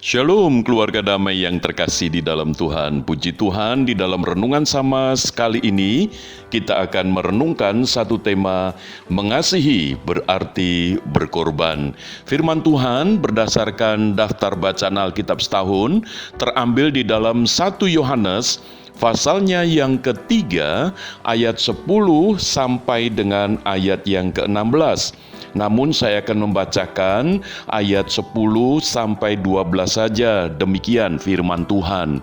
Shalom keluarga damai yang terkasih di dalam Tuhan. Puji Tuhan, di dalam renungan sama sekali ini kita akan merenungkan satu tema, mengasihi berarti berkorban. Firman Tuhan berdasarkan daftar bacaan Alkitab setahun terambil di dalam 1 Yohanes pasalnya yang ketiga ayat 10 sampai dengan ayat yang ke-16. Namun saya akan membacakan ayat 10 sampai 12 saja. Demikian firman Tuhan.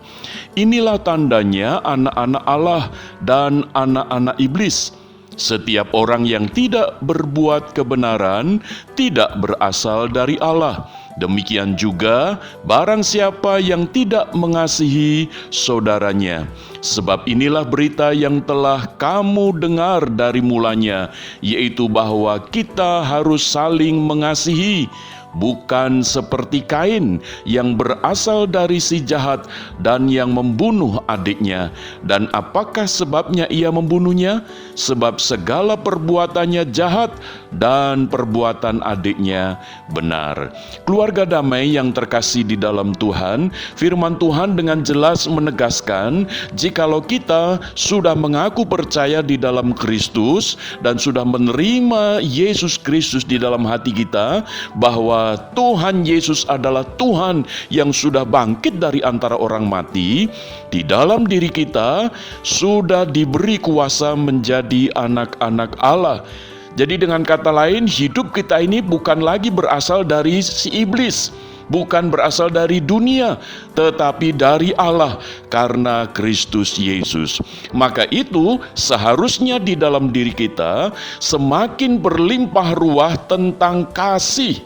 Inilah tandanya anak-anak Allah dan anak-anak iblis. Setiap orang yang tidak berbuat kebenaran tidak berasal dari Allah. Demikian juga barang siapa yang tidak mengasihi saudaranya. Sebab inilah berita yang telah kamu dengar dari mulanya, yaitu bahwa kita harus saling mengasihi. Bukan seperti Kain yang berasal dari si jahat dan yang membunuh adiknya. Dan apakah sebabnya ia membunuhnya? Sebab segala perbuatannya jahat dan perbuatan adiknya benar. Keluarga damai yang terkasih di dalam Tuhan, firman Tuhan dengan jelas menegaskan, jikalau kita sudah mengaku percaya di dalam Kristus dan sudah menerima Yesus Kristus di dalam hati kita, bahwa Tuhan Yesus adalah Tuhan yang sudah bangkit dari antara orang mati, di dalam diri kita sudah diberi kuasa menjadi anak-anak Allah. Jadi dengan kata lain, hidup kita ini bukan lagi berasal dari si iblis, bukan berasal dari dunia, tetapi dari Allah karena Kristus Yesus. Maka itu seharusnya di dalam diri kita semakin berlimpah ruah tentang kasih.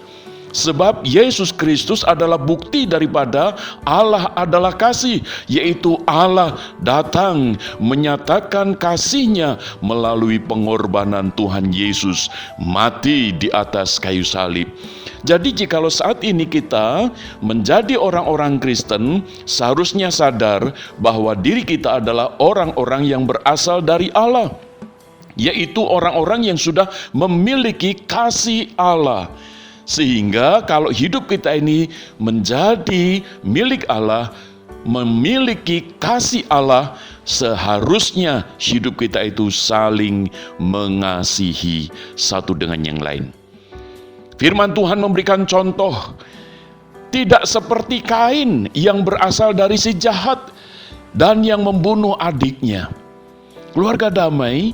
Sebab Yesus Kristus adalah bukti daripada Allah adalah kasih, yaitu Allah datang menyatakan kasih-Nya melalui pengorbanan Tuhan Yesus mati di atas kayu salib. Jadi jikalau saat ini kita menjadi orang-orang Kristen, seharusnya sadar bahwa diri kita adalah orang-orang yang berasal dari Allah, yaitu orang-orang yang sudah memiliki kasih Allah. Sehingga kalau hidup kita ini menjadi milik Allah, memiliki kasih Allah, seharusnya hidup kita itu saling mengasihi satu dengan yang lain. Firman Tuhan memberikan contoh, tidak seperti Kain yang berasal dari si jahat dan yang membunuh adiknya. Keluarga damai,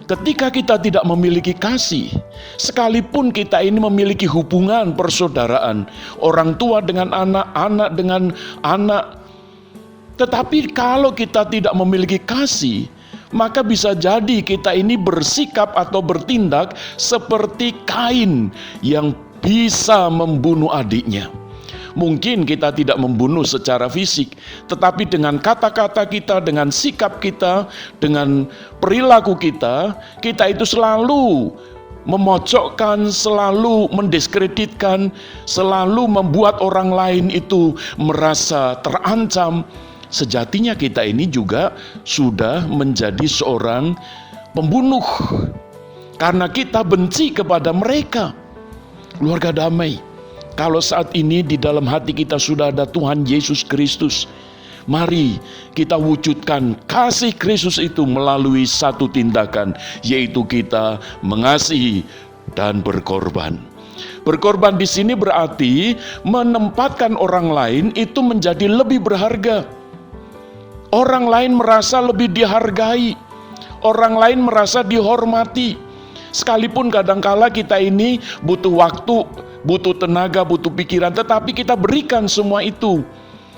ketika kita tidak memiliki kasih, sekalipun kita ini memiliki hubungan persaudaraan, orang tua dengan anak, anak dengan anak, tetapi kalau kita tidak memiliki kasih, maka bisa jadi kita ini bersikap atau bertindak seperti Kain yang bisa membunuh adiknya. Mungkin kita tidak membunuh secara fisik, tetapi dengan kata-kata kita, dengan sikap kita, dengan perilaku kita, kita itu selalu memojokkan, selalu mendiskreditkan, selalu membuat orang lain itu merasa terancam. Sejatinya kita ini juga sudah menjadi seorang pembunuh, karena kita benci kepada mereka. Keluarga damai, kalau saat ini di dalam hati kita sudah ada Tuhan Yesus Kristus, mari kita wujudkan kasih Kristus itu melalui satu tindakan, yaitu kita mengasihi dan berkorban. Berkorban di sini berarti menempatkan orang lain itu menjadi lebih berharga. Orang lain merasa lebih dihargai, orang lain merasa dihormati. Sekalipun kadangkala kita ini butuh waktu, butuh tenaga, butuh pikiran, tetapi kita berikan semua itu,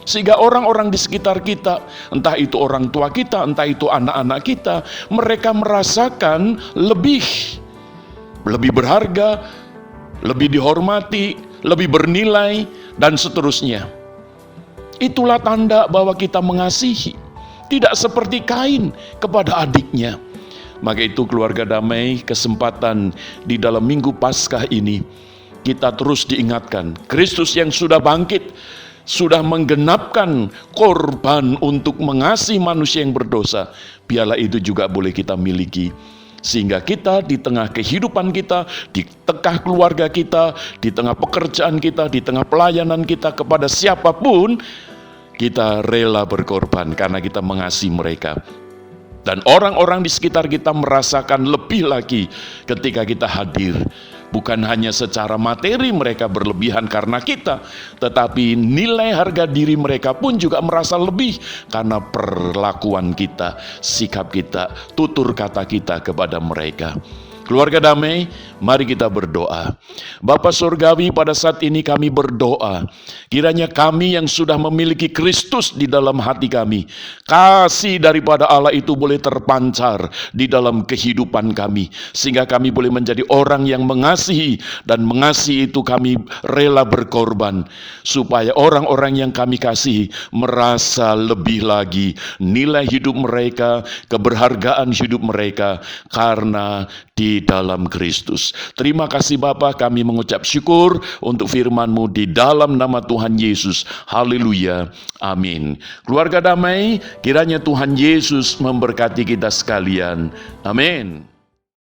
sehingga orang-orang di sekitar kita, entah itu orang tua kita, entah itu anak-anak kita, mereka merasakan lebih berharga, lebih dihormati, lebih bernilai, dan seterusnya. Itulah tanda bahwa kita mengasihi, tidak seperti Kain kepada adiknya. Maka itu keluarga damai, kesempatan di dalam Minggu Paskah ini kita terus diingatkan, Kristus yang sudah bangkit, sudah menggenapkan korban untuk mengasihi manusia yang berdosa. Biarlah itu juga boleh kita miliki. Sehingga kita di tengah kehidupan kita, di tengah keluarga kita, di tengah pekerjaan kita, di tengah pelayanan kita kepada siapapun, kita rela berkorban karena kita mengasihi mereka. Dan orang-orang di sekitar kita merasakan lebih lagi ketika kita hadir. Bukan hanya secara materi mereka berlebihan karena kita, tetapi nilai harga diri mereka pun juga merasa lebih karena perlakuan kita, sikap kita, tutur kata kita kepada mereka. Keluarga damai, mari kita berdoa. Bapa Surgawi, pada saat ini kami berdoa, kiranya kami yang sudah memiliki Kristus di dalam hati kami, kasih daripada Allah itu boleh terpancar di dalam kehidupan kami, sehingga kami boleh menjadi orang yang mengasihi, dan mengasihi itu kami rela berkorban, supaya orang-orang yang kami kasihi merasa lebih lagi nilai hidup mereka, keberhargaan hidup mereka, karena di dalam Kristus. Terima kasih Bapa, kami mengucap syukur untuk firman-Mu di dalam nama Tuhan Yesus. Haleluya. Amin. Keluarga damai, kiranya Tuhan Yesus memberkati kita sekalian. Amin.